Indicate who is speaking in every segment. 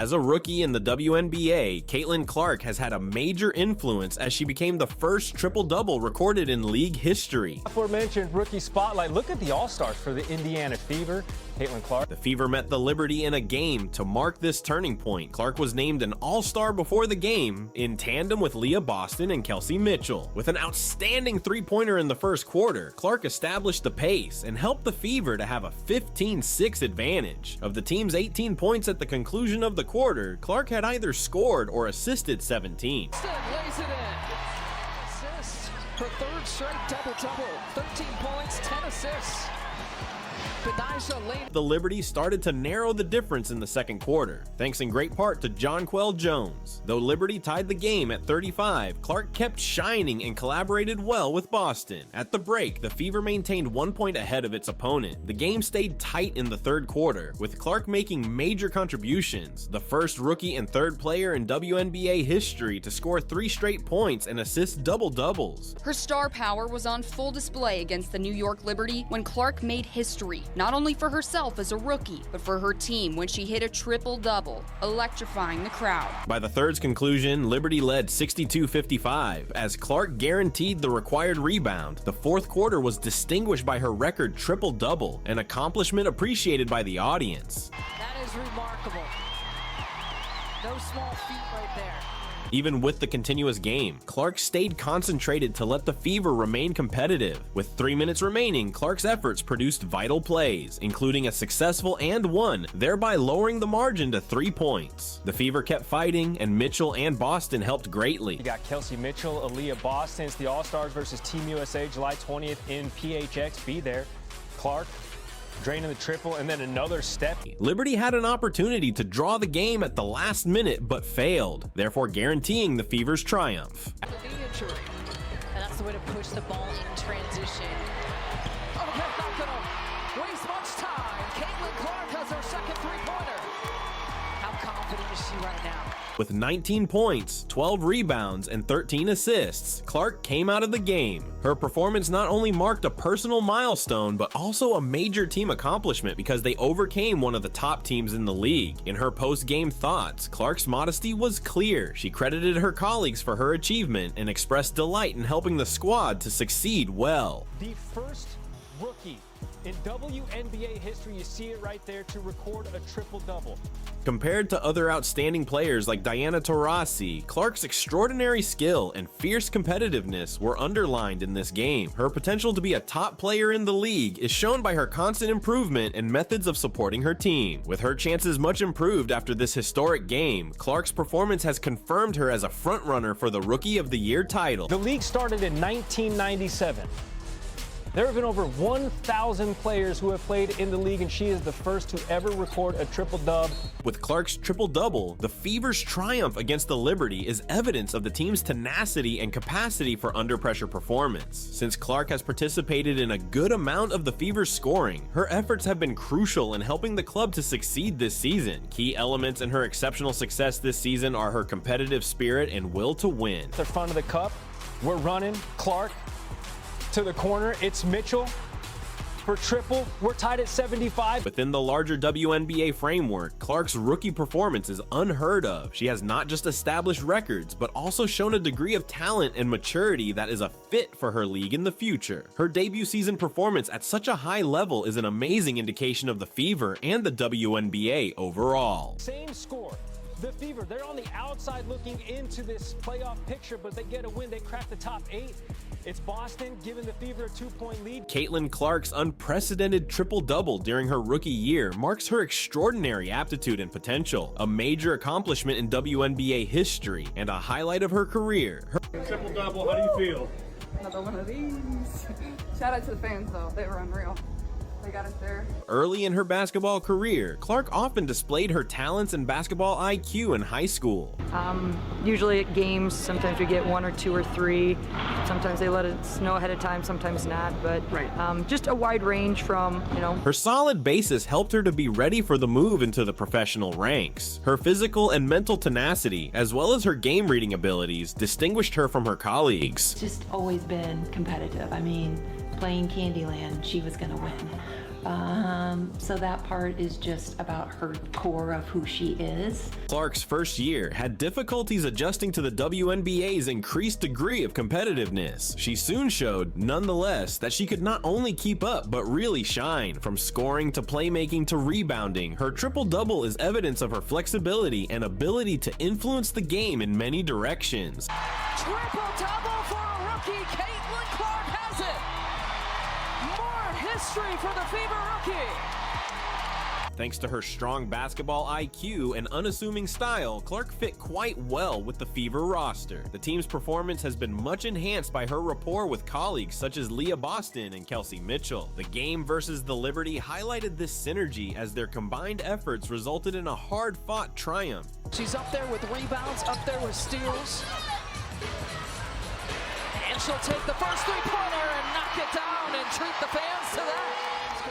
Speaker 1: As a rookie in the WNBA, Caitlin Clark has had a major influence as she became the first triple-double recorded in league history.
Speaker 2: Aforementioned rookie spotlight. Look at the All-Stars for the Indiana Fever. Caitlin Clark.
Speaker 1: The Fever met the Liberty in a game to mark this turning point. Clark was named an All-Star before the game in tandem with Leah Boston and Kelsey Mitchell. With an outstanding three-pointer in the first quarter, Clark established the pace and helped the Fever to have a 15-6 advantage. Of the team's 18 points at the conclusion of the quarter, Clark had either scored or assisted 17.
Speaker 3: Still lays it in. Assist. Her third straight double-double. 13 points, 10 assists.
Speaker 1: The Liberty started to narrow the difference in the second quarter, thanks in great part to Jonquel Jones. Though Liberty tied the game at 35, Clark kept shining and collaborated well with Boston. At the break, the Fever maintained 1 point ahead of its opponent. The game stayed tight in the third quarter, with Clark making major contributions, the first rookie and third player in WNBA history to score 3 straight points and assist double-doubles.
Speaker 4: Her star power was on full display against the New York Liberty when Clark made history, not only for herself as a rookie, but for her team when she hit a triple-double, electrifying the crowd.
Speaker 1: By the third's conclusion, Liberty led 62-55 as Clark guaranteed the required rebound. The fourth quarter was distinguished by her record triple-double, an accomplishment appreciated by the audience.
Speaker 3: That is remarkable. No small feat right there.
Speaker 1: Even with the continuous game, Clark stayed concentrated to let the Fever remain competitive. With 3 minutes remaining, Clark's efforts produced vital plays, including a successful and one, thereby lowering the margin to 3 points. The Fever kept fighting, and Mitchell and Boston helped greatly.
Speaker 2: You got Kelsey Mitchell, Aaliyah Boston. It's the All-Stars versus Team USA, July 20th in PHX. Be there. Clark draining the triple, and then another step.
Speaker 1: Liberty had an opportunity to draw the game at the last minute, but failed, therefore guaranteeing the Fever's triumph.
Speaker 3: The knee injury. And that's the way to push the ball in transition. Oh, that's not gonna waste much time. Caitlin Clark has her second three-pointer. How confident is she right now?
Speaker 1: With 19 points, 12 rebounds, and 13 assists, Clark came out of the game. Her performance not only marked a personal milestone, but also a major team accomplishment because they overcame one of the top teams in the league. In her post-game thoughts, Clark's modesty was clear. She credited her colleagues for her achievement and expressed delight in helping the squad to succeed well.
Speaker 2: The first rookie in WNBA history, you see it right there, to record a triple-double.
Speaker 1: Compared to other outstanding players like Diana Taurasi, Clark's extraordinary skill and fierce competitiveness were underlined in this game. Her potential to be a top player in the league is shown by her constant improvement and methods of supporting her team. With her chances much improved after this historic game, Clark's performance has confirmed her as a frontrunner for the Rookie of the Year title.
Speaker 2: The league started in 1997. There have been over 1,000 players who have played in the league, and she is the first to ever record a triple-dub.
Speaker 1: With Clark's triple-double, the Fever's triumph against the Liberty is evidence of the team's tenacity and capacity for under-pressure performance. Since Clark has participated in a good amount of the Fever's scoring, her efforts have been crucial in helping the club to succeed this season. Key elements in her exceptional success this season are her competitive spirit and will to win.
Speaker 2: The front of the cup, we're running. Clark to the corner, it's Mitchell for triple. We're tied at 75.
Speaker 1: Within the larger WNBA framework, Clark's rookie performance is unheard of. She has not just established records, but also shown a degree of talent and maturity that is a fit for her league in the future. Her debut season performance at such a high level is an amazing indication of the Fever and the WNBA overall.
Speaker 2: Same score. The Fever, they're on the outside looking into this playoff picture, but they get a win. They crack the top 8. It's Boston giving the Fever a 2-point lead.
Speaker 1: Caitlin Clark's unprecedented triple-double during her rookie year marks her extraordinary aptitude and potential, a major accomplishment in WNBA history and a highlight of her career.
Speaker 5: Triple-double, how do you feel?
Speaker 6: Another one of these. Shout out to the fans though, they were unreal. They got us there.
Speaker 1: Early in her basketball career, Clark often displayed her talents and basketball IQ in high school.
Speaker 7: Usually at games, sometimes we get 1 or 2 or 3. Sometimes they let us know ahead of time, sometimes not, but just a wide range from,
Speaker 1: Her solid basis helped her to be ready for the move into the professional ranks. Her physical and mental tenacity, as well as her game reading abilities, distinguished her from her colleagues.
Speaker 8: Just always been competitive. I mean, playing Candyland, she was gonna win. So that part is just about her core of who she is.
Speaker 1: Clark's first year had difficulties adjusting to the WNBA's increased degree of competitiveness. She soon showed, nonetheless, that she could not only keep up but really shine. From scoring to playmaking to rebounding, her triple-double is evidence of her flexibility and ability to influence the game in many directions.
Speaker 3: Triple-double for a rookie. Caitlin Clark has it. More history for the Fever rookie.
Speaker 1: Thanks to her strong basketball IQ and unassuming style, Clark fit quite well with the Fever roster. The team's performance has been much enhanced by her rapport with colleagues such as Leah Boston and Kelsey Mitchell. The game versus the Liberty highlighted this synergy as their combined efforts resulted in a hard-fought triumph.
Speaker 3: She's up there with rebounds, up there with steals. And she'll take the first three-pointer and knock it down and treat the fans to that.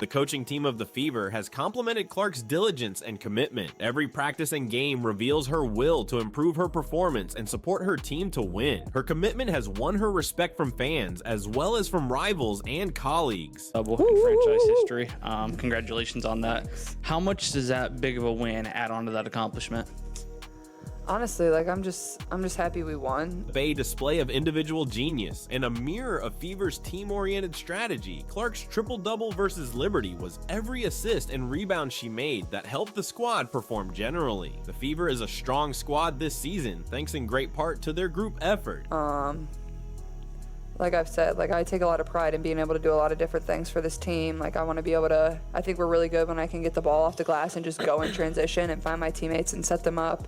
Speaker 1: The coaching team of the Fever has complimented Clark's diligence and commitment. Every practice and game reveals her will to improve her performance and support her team to win. Her commitment has won her respect from fans as well as from rivals and colleagues.
Speaker 9: Double in franchise history. Congratulations on that. How much does that big of a win add on to that accomplishment?
Speaker 6: Honestly, like I'm just happy we won.
Speaker 1: A display of individual genius and a mirror of Fever's team-oriented strategy. Clark's triple-double versus Liberty was every assist and rebound she made that helped the squad perform generally. The Fever is a strong squad this season, thanks in great part to their group effort.
Speaker 6: Like I've said, like I take a lot of pride in being able to do a lot of different things for this team. Like I want to be able to, I think we're really good when I can get the ball off the glass and just go in transition and find my teammates and set them up.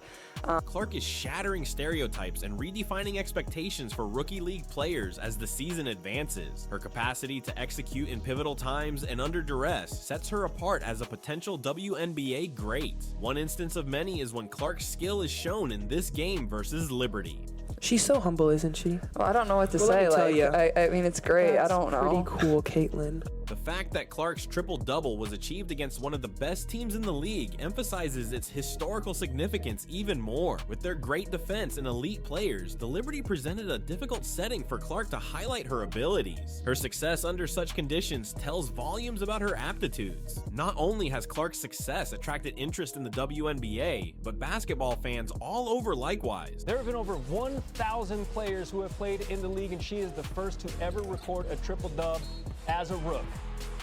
Speaker 1: Clark is shattering stereotypes and redefining expectations for rookie league players as the season advances. Her capacity to execute in pivotal times and under duress sets her apart as a potential WNBA great. One instance of many is when Clark's skill is shown in this game versus Liberty.
Speaker 10: She's so humble, isn't she?
Speaker 6: Well, I don't know what to say.
Speaker 10: Let me tell you.
Speaker 6: I mean, it's great.
Speaker 10: That's
Speaker 6: I don't know.
Speaker 10: Pretty cool, Caitlin.
Speaker 1: The fact that Clark's triple-double was achieved against one of the best teams in the league emphasizes its historical significance even more. With their great defense and elite players, the Liberty presented a difficult setting for Clark to highlight her abilities. Her success under such conditions tells volumes about her aptitudes. Not only has Clark's success attracted interest in the WNBA, but basketball fans all over likewise.
Speaker 2: There have been over 1,000 players who have played in the league, and she is the first to ever record a triple-dub as a rook.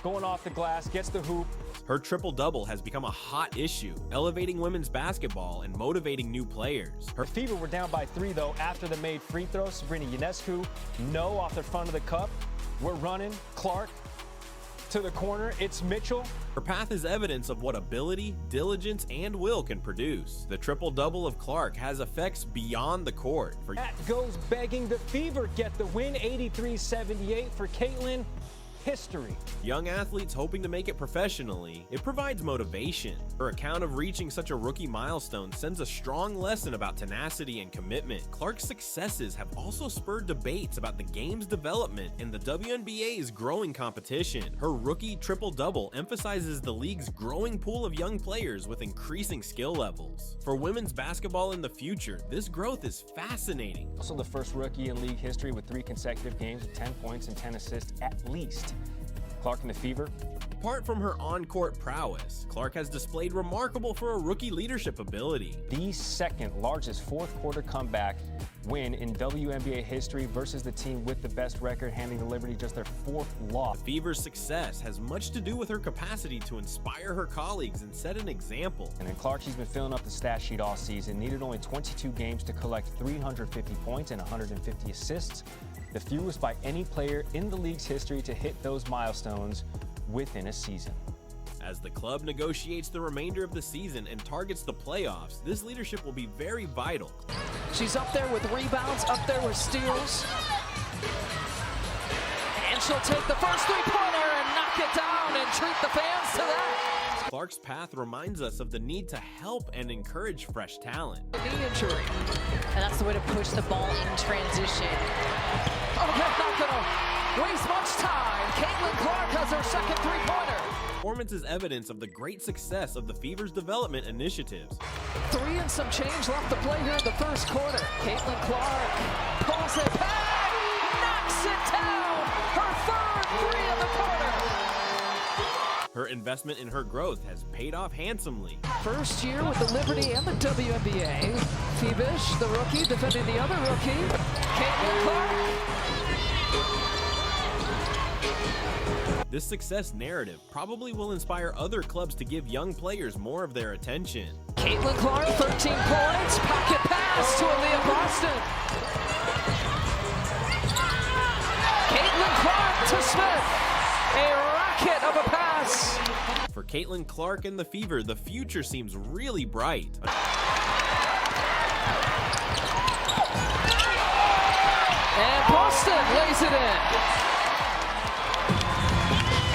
Speaker 2: Going off the glass, gets the hoop.
Speaker 1: Her triple-double has become a hot issue, elevating women's basketball and motivating new players.
Speaker 2: Her Fever were down by 3, though, after the made free throw. Sabrina Ionescu, no off the front of the cup. We're running. Clark to the corner. It's Mitchell.
Speaker 1: Her path is evidence of what ability, diligence, and will can produce. The triple-double of Clark has effects beyond the court.
Speaker 2: That goes begging. The Fever get the win, 83-78 for Caitlin. History.
Speaker 1: Young athletes hoping to make it professionally, it provides motivation. Her account of reaching such a rookie milestone sends a strong lesson about tenacity and commitment. Clark's successes have also spurred debates about the game's development and the WNBA's growing competition. Her rookie triple-double emphasizes the league's growing pool of young players with increasing skill levels. For women's basketball in the future, this growth is fascinating.
Speaker 2: Also the first rookie in league history with 3 consecutive games with 10 points and 10 assists at least. Clark and the Fever.
Speaker 1: Apart from her on-court prowess, Clark has displayed remarkable for a rookie leadership ability.
Speaker 2: The second largest fourth quarter comeback win in WNBA history versus the team with the best record, handing the Liberty just their 4th loss.
Speaker 1: The Fever's success has much to do with her capacity to inspire her colleagues and set an example.
Speaker 2: And then Clark, she's been filling up the stat sheet all season, needed only 22 games to collect 350 points and 150 assists, the fewest by any player in the league's history to hit those milestones within a season.
Speaker 1: As the club negotiates the remainder of the season and targets the playoffs, this leadership will be very vital.
Speaker 3: She's up there with rebounds, up there with steals. And she'll take the first three-pointer and knock it down and treat the fans to that.
Speaker 1: Clark's path reminds us of the need to help and encourage fresh talent.
Speaker 3: Knee injury.
Speaker 4: And that's the way to push the ball in transition.
Speaker 3: Oh, that's not gonna waste much time. Caitlin Clark has her second three-pointer.
Speaker 1: Performance is evidence of the great success of the Fever's development initiatives.
Speaker 3: 3 and some change left to play here in the first quarter. Caitlin Clark pulls it back, knocks it down. Her third 3 of the quarter.
Speaker 1: Her investment in her growth has paid off handsomely.
Speaker 3: First year with the Liberty and the WNBA. Phoebish, the rookie, defending the other rookie. Caitlin Clark.
Speaker 1: This success narrative probably will inspire other clubs to give young players more of their attention.
Speaker 3: Caitlin Clark, 13 points. Pocket pass to Aaliyah Boston. Caitlin Clark to Smith. A rocket of a pass.
Speaker 1: For Caitlin Clark and the Fever, the future seems really bright.
Speaker 3: And Boston lays it in.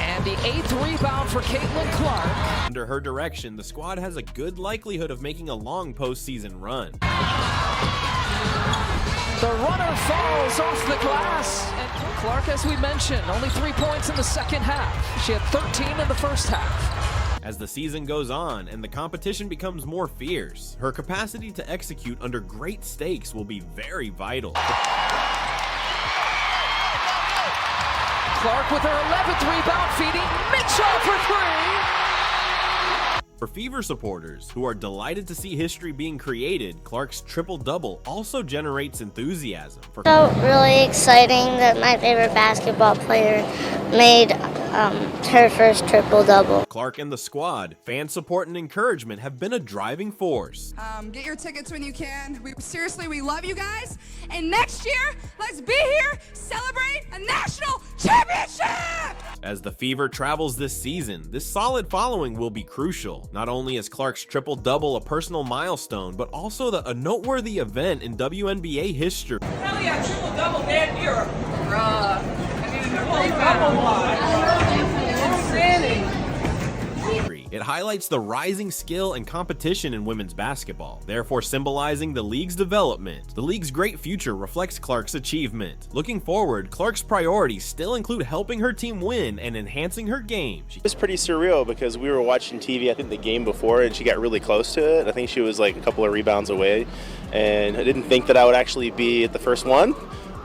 Speaker 3: And the 8th rebound for Caitlin Clark.
Speaker 1: Under her direction, the squad has a good likelihood of making a long postseason run.
Speaker 3: The runner falls off the glass. And Clark, as we mentioned, only 3 points in the second half. She had 13 in the first half.
Speaker 1: As the season goes on and the competition becomes more fierce, her capacity to execute under great stakes will be very vital.
Speaker 3: Clark with her 11th rebound, feeding Mitchell for 3.
Speaker 1: For Fever supporters who are delighted to see history being created, Clark's triple-double also generates enthusiasm.
Speaker 11: So really exciting that my favorite basketball player made her first triple-double.
Speaker 1: Clark and the squad, fan support and encouragement have been a driving force.
Speaker 12: Get your tickets when you can. We love you guys. And next year, let's be here, celebrate a national championship!
Speaker 1: As the Fever travels this season, this solid following will be crucial. Not only is Clark's triple-double a personal milestone, but also a noteworthy event in WNBA history.
Speaker 13: Hell yeah, triple-double, damn near.
Speaker 1: It highlights the rising skill and competition in women's basketball, therefore symbolizing the league's development. The league's great future reflects Clark's achievement. Looking forward, Clark's priorities still include helping her team win and enhancing her game.
Speaker 14: It was pretty surreal because we were watching TV, I think the game before, and she got really close to it. I think she was like a couple of rebounds away, and I didn't think that I would actually be at the first one.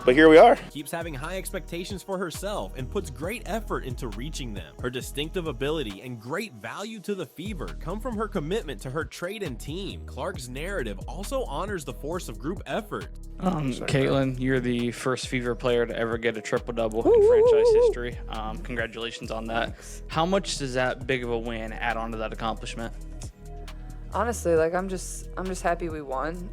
Speaker 14: But here we are.
Speaker 1: Keeps having high expectations for herself and puts great effort into reaching them. Her distinctive ability and great value to the Fever come from her commitment to her trade and team. Clark's narrative also honors the force of group effort.
Speaker 9: Caitlin, you're the first Fever player to ever get a triple-double in franchise history. Congratulations on that. How much does that big of a win add on to that accomplishment?
Speaker 6: Honestly, like I'm just happy we won.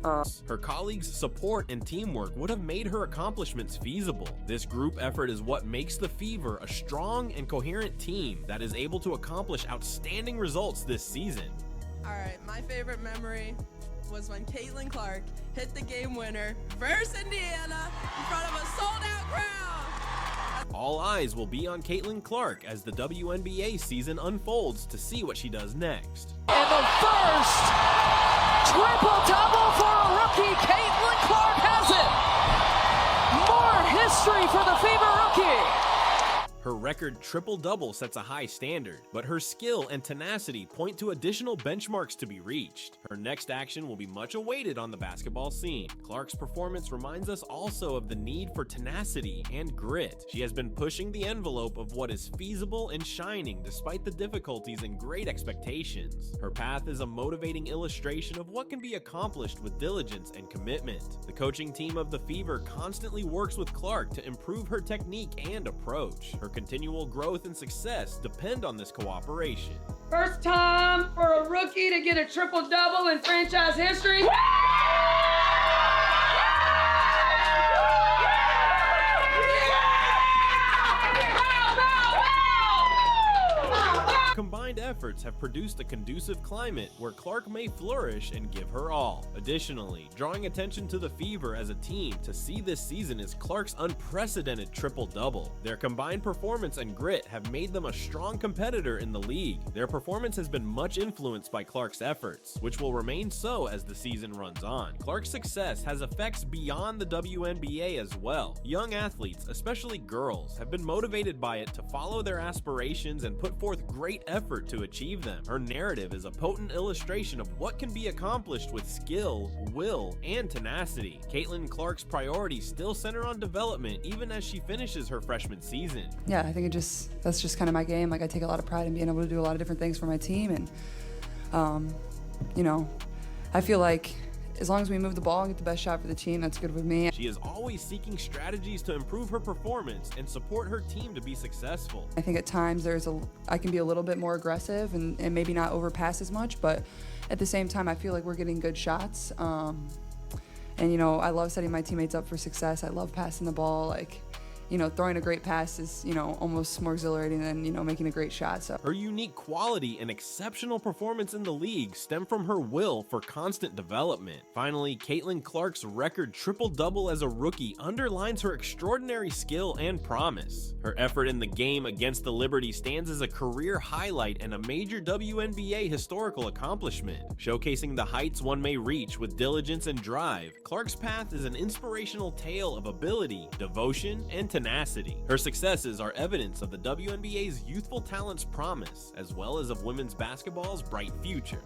Speaker 1: Her colleagues' support and teamwork would have made her accomplishments feasible. This group effort is what makes the Fever a strong and coherent team that is able to accomplish outstanding results this season.
Speaker 12: All right, my favorite memory was when Caitlin Clark hit the game winner versus Indiana in front of a sold-out crowd.
Speaker 1: All eyes will be on Caitlin Clark as the WNBA season unfolds to see what she does next.
Speaker 3: And the first triple-double for a rookie, Caitlin Clark has it. More history for the Fever rookie.
Speaker 1: Her record triple-double sets a high standard, but her skill and tenacity point to additional benchmarks to be reached. Her next action will be much awaited on the basketball scene. Clark's performance reminds us also of the need for tenacity and grit. She has been pushing the envelope of what is feasible and shining despite the difficulties and great expectations. Her path is a motivating illustration of what can be accomplished with diligence and commitment. The coaching team of the Fever constantly works with Clark to improve her technique and approach. Her continual growth and success depend on this cooperation.
Speaker 13: First time for a rookie to get a triple-double in franchise history.
Speaker 1: Combined efforts have produced a conducive climate where Clark may flourish and give her all. Additionally, drawing attention to the Fever as a team to see this season is Clark's unprecedented triple-double. Their combined performance and grit have made them a strong competitor in the league. Their performance has been much influenced by Clark's efforts, which will remain so as the season runs on. Clark's success has effects beyond the WNBA as well. Young athletes, especially girls, have been motivated by it to follow their aspirations and put forth great effort to achieve them. Her narrative is a potent illustration of what can be accomplished with skill, will, and tenacity. Caitlin Clark's priorities still center on development even as she finishes her freshman season.
Speaker 6: Yeah, I think that's just kind of my game. Like, I take a lot of pride in being able to do a lot of different things for my team, and you know, I feel like as long as we move the ball and get the best shot for the team, that's good with me.
Speaker 1: She is always seeking strategies to improve her performance and support her team to be successful.
Speaker 6: I think at times I can be a little bit more aggressive and maybe not overpass as much, but at the same time, I feel like we're getting good shots. And, you know, I love setting my teammates up for success. I love passing the ball. Like, you know, throwing a great pass is, you know, almost more exhilarating than, you know, making a great shot. So
Speaker 1: her unique quality and exceptional performance in the league stem from her will for constant development. Finally, Caitlin Clark's record triple-double as a rookie underlines her extraordinary skill and promise. Her effort in the game against the Liberty stands as a career highlight and a major WNBA historical accomplishment. Showcasing the heights one may reach with diligence and drive, Clark's path is an inspirational tale of ability, devotion, and tenacity. Her successes are evidence of the WNBA's youthful talent's promise, as well as of women's basketball's bright future.